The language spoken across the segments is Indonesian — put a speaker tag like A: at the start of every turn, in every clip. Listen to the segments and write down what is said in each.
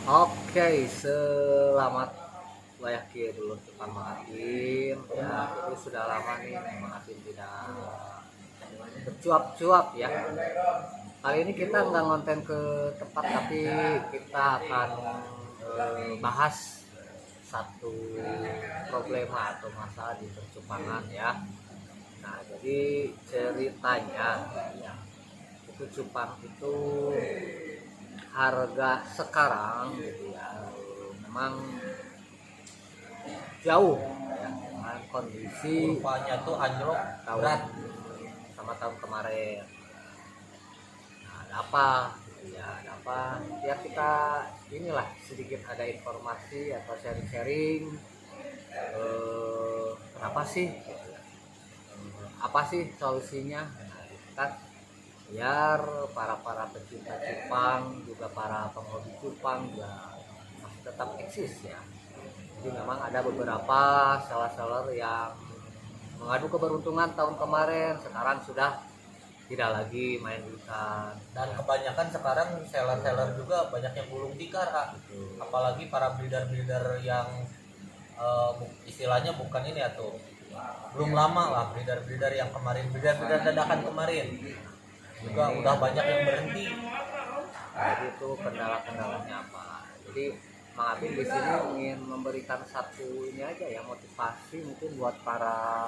A: Oke, selamat layaki dulu Pak Mahathir ya. Jadi sudah lama nih Mahathir tidak bercuap-cuap ya. Kali ini kita nggak ngonten ke tempat, tapi kita akan bahas satu problema atau masalah di percupangan ya. Nah, jadi ceritanya ya, itu cupang itu harga sekarang gitu ya, memang jauh ya dengan kondisi
B: Rupanya tuh anjlok
A: tahun
B: berat.
A: sama tahun kemarin. Nah, ada apa gitu ya, ada apa ya, kita inilah sedikit ada informasi atau sharing-sharing, kenapa sih gitu ya. Apa sih solusinya, nah, gitu kan, biar para pecinta cupang juga para penghobi cupang juga masih tetap eksis ya. Jadi memang ada beberapa seller-seller yang mengadu keberuntungan tahun kemarin, sekarang sudah tidak lagi main ikan.
B: Dan kebanyakan sekarang seller-seller juga banyak yang gulung tikar, Kak.
A: Gitu.
B: Apalagi para breeder-breeder yang istilahnya bukan ini atau belum lama lah, breeder-breeder yang kemarin, breeder-breeder dadakan kemarin juga udah banyak yang berhenti.
A: Jadi itu kendala-kendalanya apa? Jadi Mang Apin di sini ingin memberikan satu ini aja ya, motivasi mungkin buat para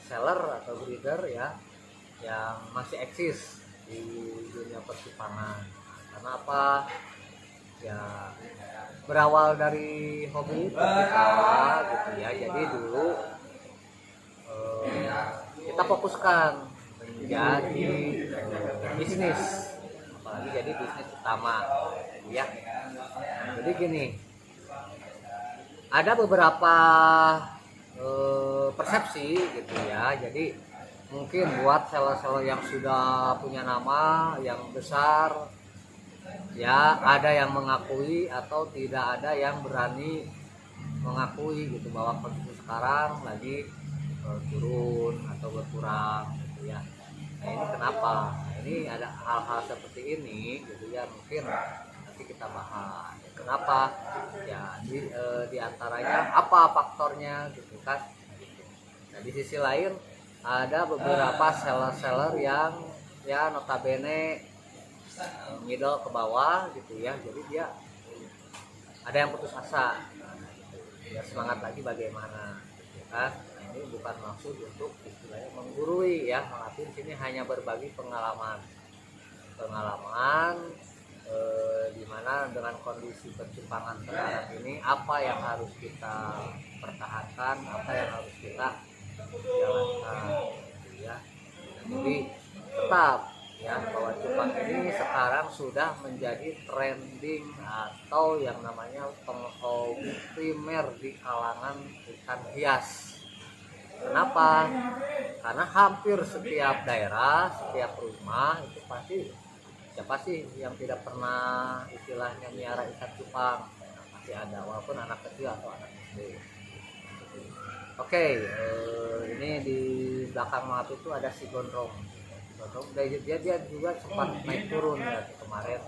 A: seller atau breeder ya yang masih eksis di dunia persipangan. Karena apa? Ya berawal dari hobi kita gitu ya. Jadi dulu eh, kita fokuskan menjadi bisnis, apalagi jadi bisnis utama ya. Nah, jadi gini, ada beberapa persepsi gitu ya. Jadi mungkin buat seller-seller yang sudah punya nama yang besar ya, ada yang mengakui atau tidak ada yang berani mengakui gitu bahwa kondisi sekarang lagi turun atau berkurang gitu ya. Nah, ini kenapa? Nah, ini ada hal-hal seperti ini gitu ya, mungkin nanti kita bahas kenapa ya, di antaranya apa faktornya gitu kan. Nah, di sisi lain ada beberapa seller-seller yang ya notabene middle ke bawah gitu ya, jadi dia ada yang putus asa. Nah, ya semangat lagi bagaimana gitu kan. Nah, ini bukan maksud untuk istilahnya menggurui ya, mengatur sini hanya berbagi pengalaman pengalaman dimana dengan kondisi percumpangan sekarang ini apa yang harus kita pertahankan, apa yang harus kita jalankan gitu ya. Jadi tetap ya bahwa cupang ini sekarang sudah menjadi trending atau yang namanya penghobi primer di kalangan ikan hias. Kenapa? Karena hampir setiap daerah, setiap rumah itu pasti, siapa sih yang tidak pernah istilahnya miara ikan cupang? Nah, pasti ada, walaupun anak kecil atau anak SD. Oke, ini di belakang map itu ada si gondrong. Gondrong dia juga sempat naik turun ya kemarin.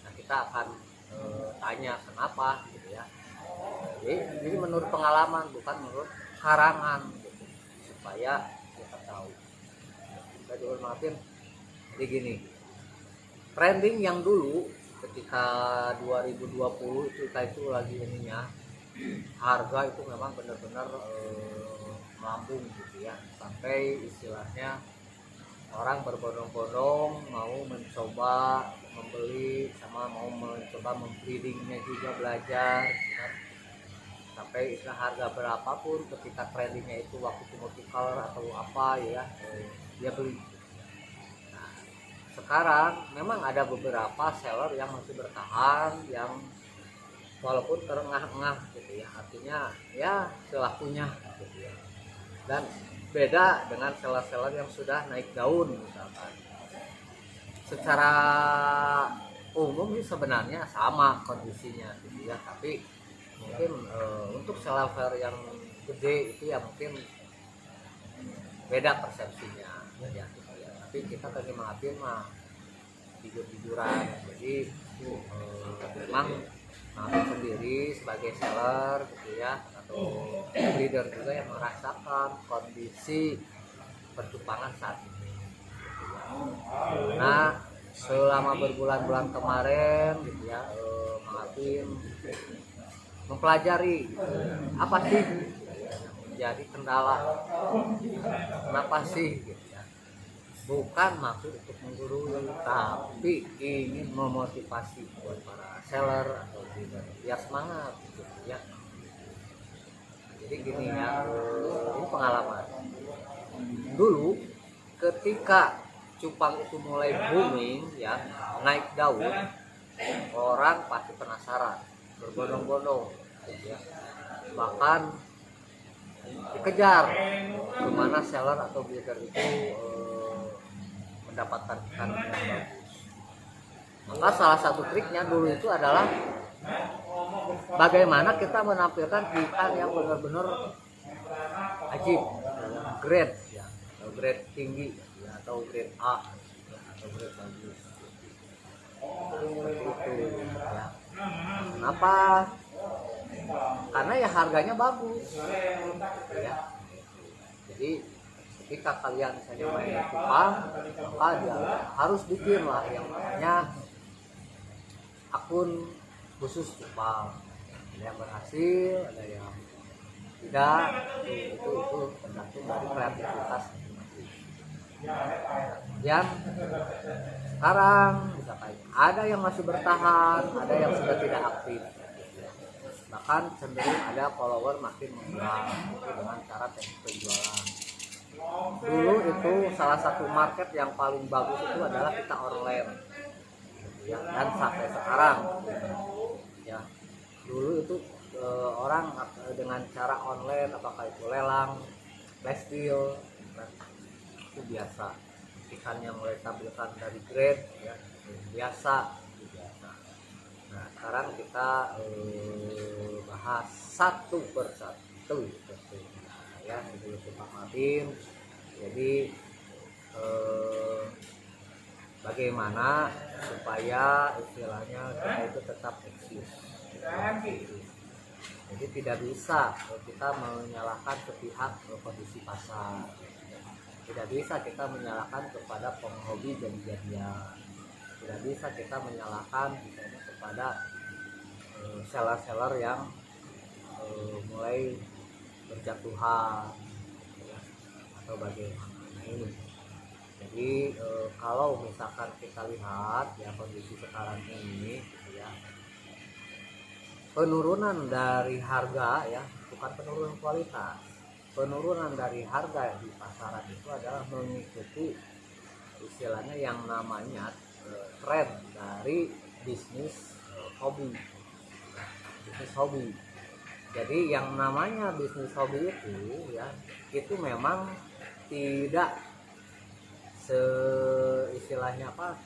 A: Nah, kita akan tanya kenapa gitu ya. Jadi menurut pengalaman bukan menurut karangan gitu, supaya kita tahu. Kita juga maafin. Jadi gini, trending yang dulu ketika 2020 itu kita itu lagi ininya, harga itu memang benar-benar melambung gitu ya, sampai istilahnya orang berbondong-bondong mau mencoba membeli sama mau mencoba membreedingnya juga belajar kan. Sampai istilah harga berapapun ketika trendingnya itu waktu itu multicolor atau apa ya, dia beli. Nah, sekarang memang ada beberapa seller yang masih bertahan, yang walaupun terengah-engah gitu ya, artinya ya selakunya gitu ya. Dan beda dengan seller-seller yang sudah naik daun misalkan. Secara umum sih sebenarnya sama kondisinya gitu ya, tapi mungkin untuk seller yang gede itu ya mungkin beda persepsinya ya gitu ya. Tapi kita tadi maafin mah jujur-jujuran, jadi memang maafin sendiri sebagai seller gitu ya, atau leader juga yang merasakan kondisi pertumpangan saat ini gitu ya. Nah selama berbulan-bulan kemarin gitu ya, maafin mempelajari apa sih jadi kendala, kenapa sih gitu ya. Bukan maksud untuk menggurui, tapi ingin memotivasi buat para seller atau leader ya semangat gitu ya. Jadi gini ya, ini pengalaman dulu ketika cupang itu mulai booming ya, naik daun, orang pasti penasaran, berbondong-bondong gitu ya. Bahkan dikejar kemana seller atau leader itu mendapatkan ikan yang bagus. Maka salah satu triknya dulu itu adalah bagaimana kita menampilkan ikan yang benar-benar ajib, grade ya, atau grade tinggi ya, atau grade A ya, atau grade bagus. Seperti itu ya. Kenapa? Karena ya harganya bagus ya. Jadi ketika kalian misalnya main di cupang, maka dia harus bikin lah yang namanya akun khusus cupang. Ada yang berhasil, ada yang tidak, itu tergantung dari kreativitas masing-masing. Yang sekarang misalkan ada yang masih bertahan, ada yang sudah tidak aktif, bahkan cenderung ada follower makin mengulang dengan cara teknik penjualan. Dulu itu salah satu market yang paling bagus itu adalah kita online ya, dan sampai sekarang ya. Dulu itu orang dengan cara online, apakah itu lelang, flash deal, itu biasa. Ikan yang mulai tampilkan dari grade ya, biasa. Nah sekarang kita bahas satu persatu ya, sebelum kita maafin. Jadi bagaimana supaya istilahnya kita itu tetap eksis. Jadi tidak bisa kita menyalahkan sepihak kondisi pasar, tidak bisa kita menyalahkan kepada penghobi jadi-jadian, tidak bisa kita menyalahkan misalnya kepada seller-seller yang mulai berjatuhan ya, atau bagaimana. Nah, ini jadi kalau misalkan kita lihat ya kondisi sekarang ini ya, penurunan dari harga ya, bukan penurunan kualitas, penurunan dari harga di pasaran itu adalah mengikuti istilahnya yang namanya tren dari bisnis hobi. Bisnis hobi. Jadi yang namanya bisnis hobi itu ya, itu memang tidak istilahnya apa,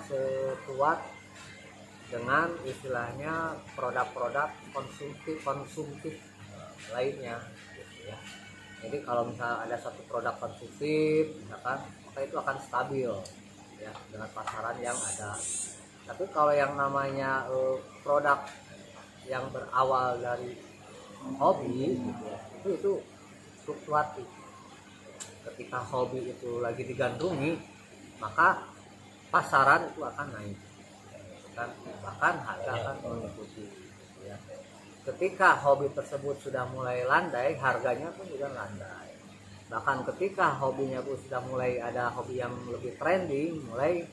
A: sekuat dengan istilahnya produk-produk konsumtif lainnya gitu ya. Jadi kalau misalnya ada satu produk konsumtif misalkan, maka itu akan stabil ya dengan pasaran yang ada. Tapi kalau yang namanya produk yang berawal dari hobi gitu ya, itu fluktuatif. Ketika hobi itu lagi digandrungi, maka pasaran itu akan naik kan, bahkan harga akan mengikuti ya. Ketika hobi tersebut sudah mulai landai, harganya pun juga landai. Bahkan ketika hobinya pun sudah mulai ada hobi yang lebih trending, mulai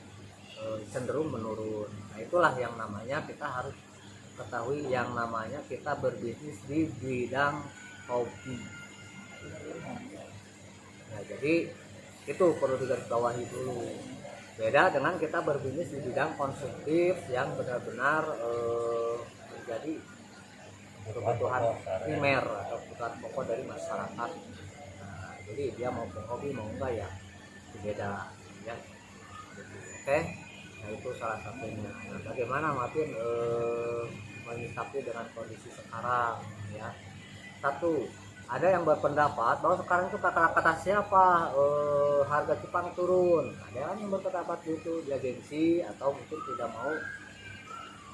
A: cenderung menurun. Nah itulah yang namanya kita harus ketahui yang namanya kita berbisnis di bidang hobi. Nah jadi itu perlu digarisbawahi dulu. Beda dengan kita berbisnis di bidang konsumtif yang benar-benar menjadi kebutuhan primer atau kebutuhan pokok dari masyarakat. Nah, jadi dia mau hobi mau enggak ya beda ya. Oke, nah itu salah satunya. Nah, bagaimana Martin menyikapi dengan kondisi sekarang ya? Satu, ada yang berpendapat bahwa sekarang itu kata siapa harga cupang turun. Ada yang berpendapat gitu, dia gengsi atau mungkin tidak mau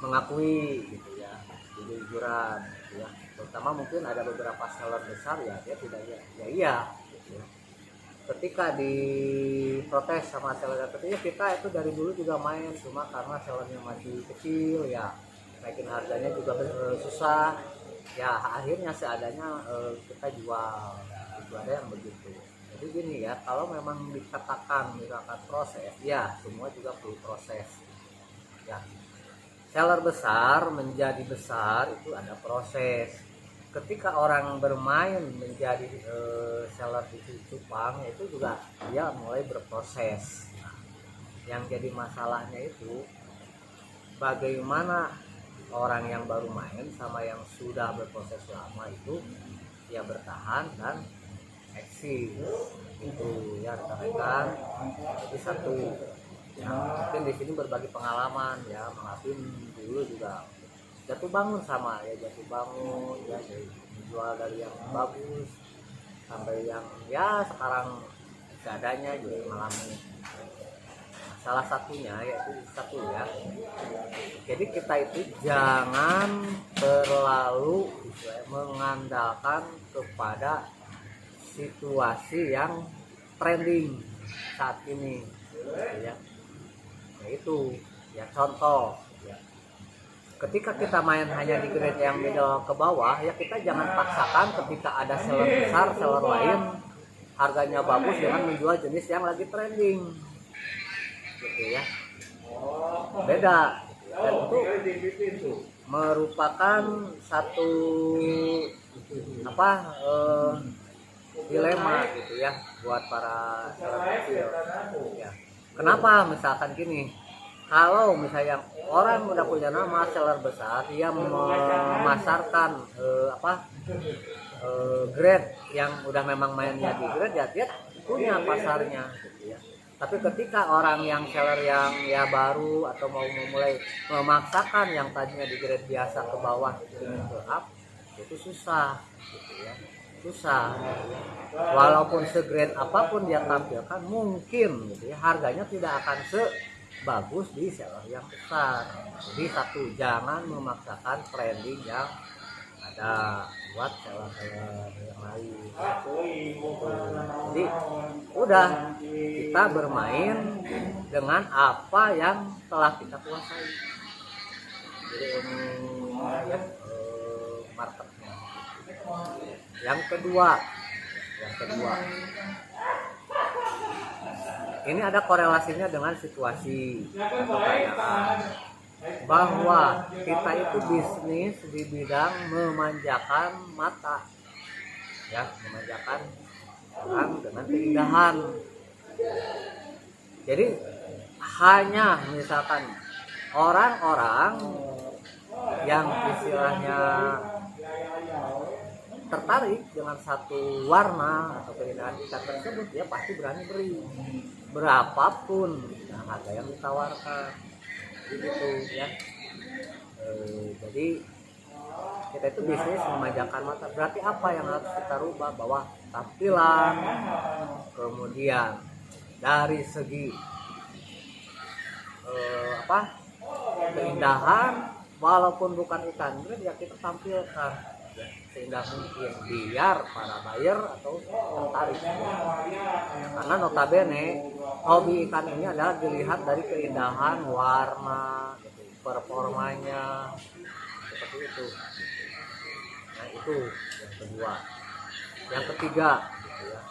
A: mengakui gitu ya, jujuran gitu ya. Terutama mungkin ada beberapa seller besar ya dia tidak iya gitu ya. Ketika diprotes sama seller kecil, kita itu dari dulu juga main, cuma karena sellernya masih kecil ya naikin harganya juga susah ya, akhirnya seadanya kita jual itu, ada yang begitu. Jadi gini ya, kalau memang dikatakan misalkan proses ya, semua juga perlu proses ya. Seller besar menjadi besar itu ada proses. Ketika orang bermain menjadi seller di cupang itu juga dia mulai berproses. Nah, yang jadi masalahnya itu bagaimana orang yang baru main sama yang sudah berproses lama itu ya bertahan dan eksis itu ya rekan-rekan. Jadi satu ya, mungkin di sini berbagi pengalaman ya, maafin dulu juga jatuh bangun sama ya, jatuh bangun ya, dijual dari yang bagus sampai yang ya sekarang seadanya juga mengalami salah satunya yaitu satu ya. Jadi kita itu jangan terlalu mengandalkan kepada situasi yang trending saat ini ya. Itu ya contoh ya. Ketika kita main hanya di grade yang middle ke bawah ya, kita jangan paksakan ketika ada seller besar, seller lain harganya bagus dengan menjual jenis yang lagi trending gitu ya, beda. Dan itu merupakan satu dilema gitu ya buat para seller kecil ya. Kenapa misalkan gini, kalau misalnya orang udah punya nama seller besar, dia memasarkan grade yang udah memang mainnya di grade ya, dia punya pasarnya gitu ya. Tapi ketika orang yang seller yang ya baru atau mau memulai memaksakan yang tadinya di grade biasa ke bawah dengan ke up, itu susah gitu ya, susah. Walaupun segrade apapun dia tampilkan, mungkin gitu ya, harganya tidak akan sebagus di seller yang besar. Jadi satu, jangan memaksakan trending yang ada buat seller-seller yang lain. Jadi udah, kita bermain dengan apa yang telah kita kuasai. Jadi marketnya. Yang kedua, ini ada korelasinya dengan situasi atau keadaan, bahwa kita itu bisnis di bidang memanjakan mata ya, memanjakan orang dengan keindahan. Jadi hanya misalkan orang-orang yang istilahnya tertarik dengan satu warna atau keindahan ikan tersebut, dia pasti berani beri berapapun harga yang ditawarkan gitu ya. Jadi kita itu bisnis memanjakan mata. Berarti apa yang harus kita rubah? Bahwa tampilan, kemudian dari segi keindahan, walaupun bukan ikan grade ya kita tampilkan seindah mungkin biar para buyer atau tertarik ya. Karena notabene hobi ikan ini adalah dilihat dari keindahan warna gitu, performanya seperti itu. Nah itu yang kedua. Yang ketiga gitu ya,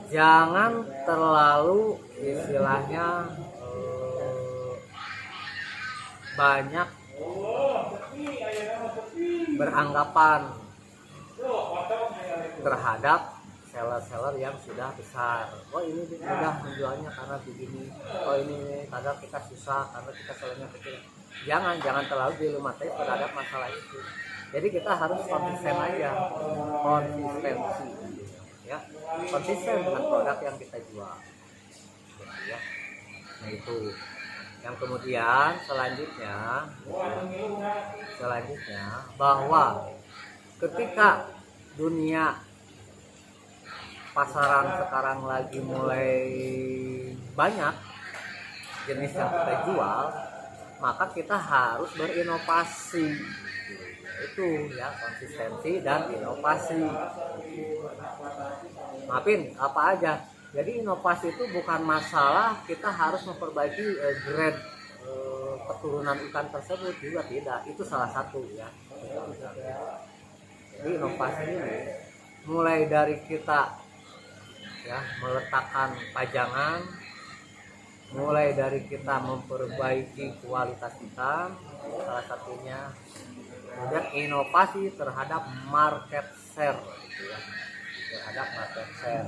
A: jangan terlalu istilahnya banyak beranggapan terhadap seller-seller yang sudah besar. Oh ini mudah menjualnya karena begini, oh ini kadang kita susah karena kita sellernya kecil. Jangan terlalu dilematis terhadap masalah itu. Jadi kita harus konsisten aja, konsistensi ya, konsisten dengan produk yang kita jual ya. Nah itu. Yang kemudian selanjutnya bahwa ketika dunia pasaran sekarang lagi mulai banyak jenis yang kita jual, maka kita harus berinovasi. Itu ya, konsistensi dan inovasi. Maafin apa aja. Jadi inovasi itu bukan masalah kita harus memperbaiki grade keturunan ikan tersebut, juga tidak. Itu salah satu ya. Jadi inovasi ini mulai dari kita ya meletakkan pajangan, mulai dari kita memperbaiki kualitas ikan, salah satunya, kemudian inovasi terhadap market share gitu ya, terhadap market share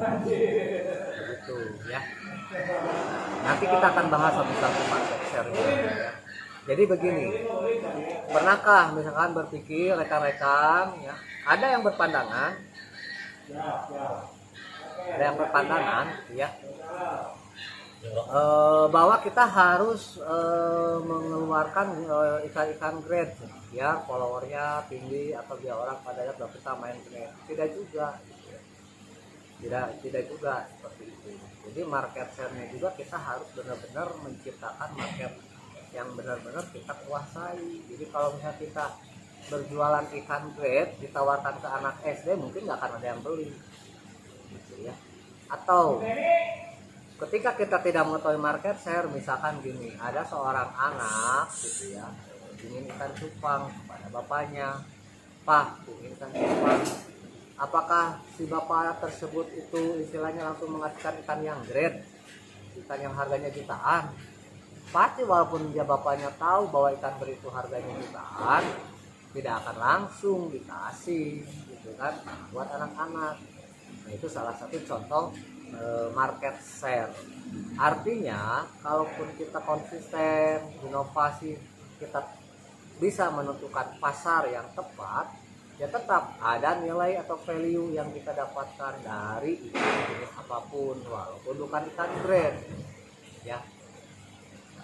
A: begitu ya. Nanti kita akan bahas satu-satu market share ya. Jadi begini, pernahkah misalkan berpikir rekan-rekan ya, ada yang berpandangan ya bahwa kita harus mengeluarkan ikan-ikan grade ya, followernya tinggi atau biar orang pada lihat bahwa kita main grade. Tidak juga tidak juga seperti itu. Jadi market share-nya juga kita harus benar-benar menciptakan market yang benar-benar kita kuasai. Jadi kalau misalnya kita berjualan ikan grade ditawarkan ke anak SD, mungkin nggak akan ada yang beli gitu ya. Atau ketika kita tidak mengetahui market share, misalkan gini, ada seorang anak gitu ya ingin ikan cupang kepada bapaknya, "Pak, ingin ikan cupang." Apakah si bapak tersebut itu istilahnya langsung mengasihkan ikan yang grade, ikan yang harganya jutaan? Pasti walaupun dia bapaknya tahu bahwa ikan grade itu harganya jutaan, tidak akan langsung dikasih gitu kan buat anak-anak. Nah, itu salah satu contoh market share. Artinya kalaupun kita konsisten, inovasi, kita bisa menentukan pasar yang tepat, ya tetap ada nilai atau value yang kita dapatkan dari ikan jenis apapun, walaupun bukan ikan grade ya.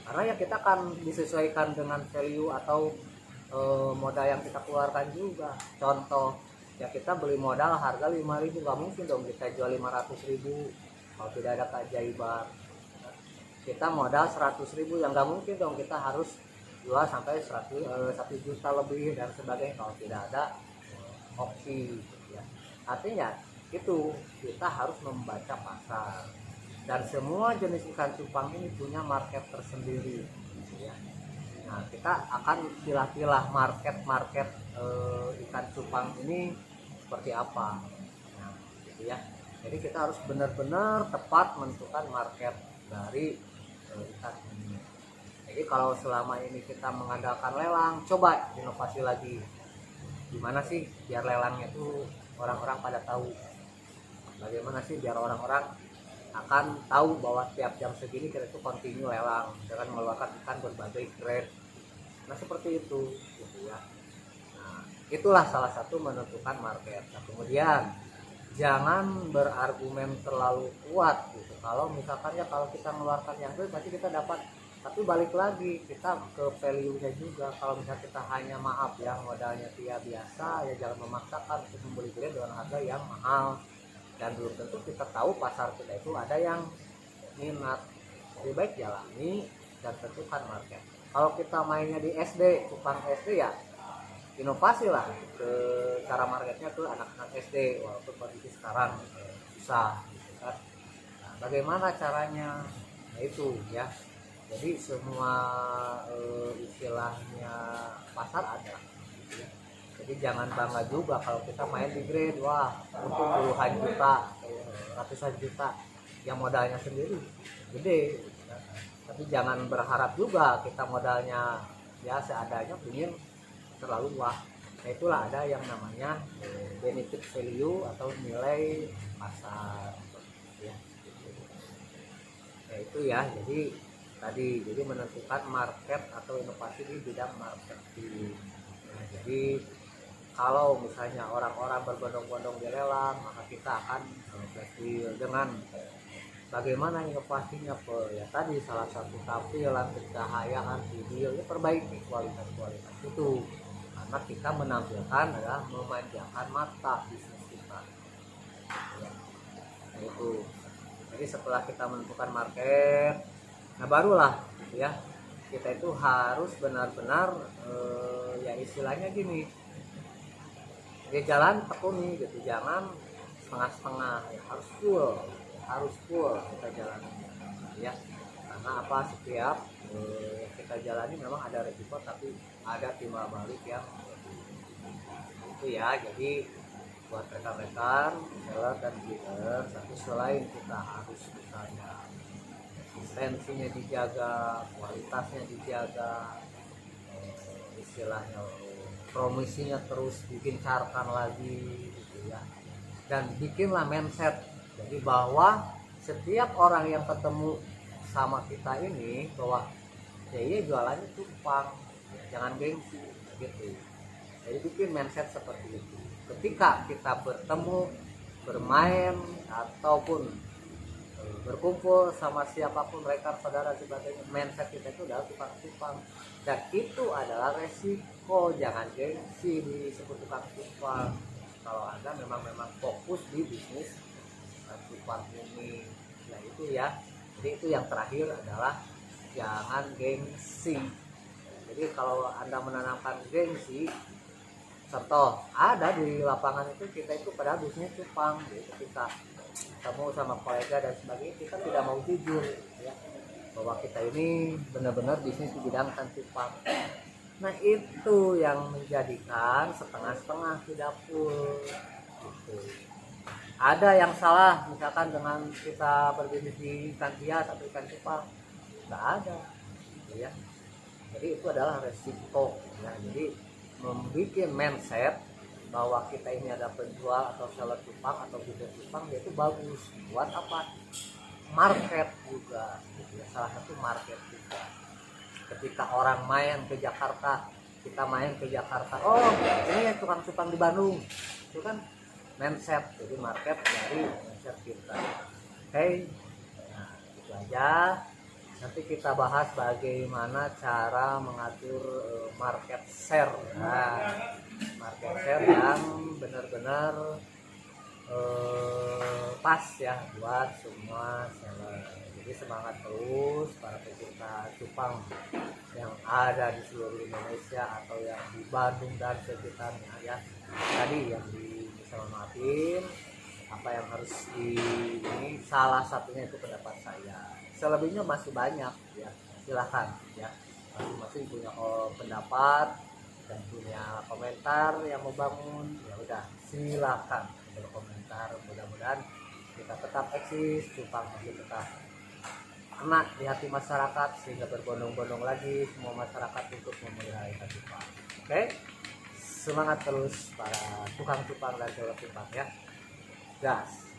A: Karena ya kita akan disesuaikan dengan value atau modal yang kita keluarkan juga. Contoh ya, kita beli modal harga 5.000, nggak mungkin dong kita jual 500.000 kalau tidak ada keajaiban. Kita modal 100.000, yang nggak mungkin dong kita harus jual sampai 1 juta lebih dan sebagainya kalau tidak ada opsi ya. Artinya itu kita harus membaca pasar, dan semua jenis ikan cupang ini punya market tersendiri ya. Nah, kita akan pilah-pilah market ikan cupang ini seperti apa. Nah, gitu ya. Jadi kita harus benar-benar tepat menentukan market dari ikan ini. Jadi kalau selama ini kita mengandalkan lelang, coba inovasi lagi. Gimana sih biar lelangnya itu orang-orang pada tahu? Bagaimana sih biar orang-orang akan tahu bahwa setiap jam segini kita itu continue lelang dengan mengeluarkan ikan berbagai grade. Nah, seperti itu gitu ya. Nah, itulah salah satu menentukan market. Nah, kemudian jangan berargumen terlalu kuat gitu. Kalau misalkan ya kalau kita mengeluarkan yang grade pasti kita dapat, tapi balik lagi kita ke value-nya juga. Kalau misalnya kita hanya maaf ya modalnya dia biasa, ya jangan memaksakan untuk membeli grade dengan harga yang mahal, dan belum tentu kita tahu pasar kita itu ada yang minat. Lebih baik jalani dan tentukan market. Kalau kita mainnya di SD, cupang SD, ya inovasi lah ke cara marketnya tuh anak-anak SD, walaupun kondisi sekarang susah gitu kan. Nah, bagaimana caranya? Nah, itu ya. Jadi semua istilahnya pasar ada gitu ya. Jadi jangan bangga juga kalau kita main di grade, wah untuk puluhan juta, ratusan juta, yang modalnya sendiri gede gitu kan. Tapi jangan berharap juga kita modalnya ya seadanya ingin terlalu wah. Nah, itulah ada yang namanya benefit value atau nilai pasar ya. Nah, itu ya. Jadi menentukan market atau inovasi di bidang marketing. Nah, jadi kalau misalnya orang-orang berbondong-bondong di lelang, maka kita akan fleksibel dengan bagaimana inovasinya, ya tadi salah satu tampilan, pencahayaan, video, ya perbaiki kualitas itu, karena kita menampilkan adalah memanjakan mata bisnis Itu. Jadi setelah kita menentukan market, nah barulah gitu ya, kita itu harus benar-benar ya istilahnya gini, dia jalan tekuni gitu, jangan setengah-setengah, ya, harus full kita jalan ya. Karena apa, setiap kita jalani memang ada resiko tapi ada timbal balik yang itu ya. Jadi buat rekan-rekan seller dan dealer, satu selain kita harus misalnya eksistensinya dijaga, kualitasnya dijaga, istilahnya promosinya terus digencarkan lagi gitu ya, dan bikinlah mindset jadi bahwa setiap orang yang ketemu sama kita ini bahwa ya iya jualannya cupang, jangan gengsi gitu. Jadi bikin mindset seperti itu. Ketika kita bertemu, bermain ataupun berkumpul sama siapapun, rekan saudara sebagainya, mindset kita itu adalah tukang-tukang, dan itu adalah resiko. Jangan gengsi disebut tukang cupang kalau Anda memang fokus di bisnis cupang ini. Nah itu ya. Jadi itu yang terakhir adalah jangan gengsi. Jadi kalau Anda menanamkan gengsi, contoh ada di lapangan itu, kita itu pada bisnis cupang gitu, kita ketemu sama kolega dan sebagainya, kita tidak mau jujur ya bahwa kita ini benar-benar bisnis di bidang cupang. Nah itu yang menjadikan setengah-setengah, tidak full gitu. Ada yang salah misalkan dengan kita berbisnis di ikan hias atau ikan cupang, nggak ada gitu ya. Jadi itu adalah resiko ya. Jadi membuat mindset bahwa kita ini ada penjual atau seller cupang atau bisnis cupang, itu bagus buat apa, market juga gitu ya. Salah satu market juga ketika orang main ke Jakarta, kita main ke Jakarta, oh ini ya tukang cupang di Bandung, itu kan mindset. Jadi market dari mindset kita. Oke, nah itu aja. Nanti kita bahas bagaimana cara mengatur market share. Nah, market share yang benar-benar pas ya buat semua seller. Jadi semangat terus para pecinta cupang yang ada di seluruh Indonesia atau yang di Bandung dan sekitarnya ya. Tadi yang bisa maafin apa yang harus ini salah satunya itu pendapat saya. Selebihnya masih banyak ya, silahkan ya, masing-masing punya pendapat dan punya komentar yang membangun, ya udah silahkan berkomentar. Mudah-mudahan kita tetap eksis, cupang masih tetap kena di hati masyarakat sehingga berbondong-bondong lagi semua masyarakat untuk memelihara ikan cupang. Oke, semangat terus para tukang cupang dan seller cupang ya, gas.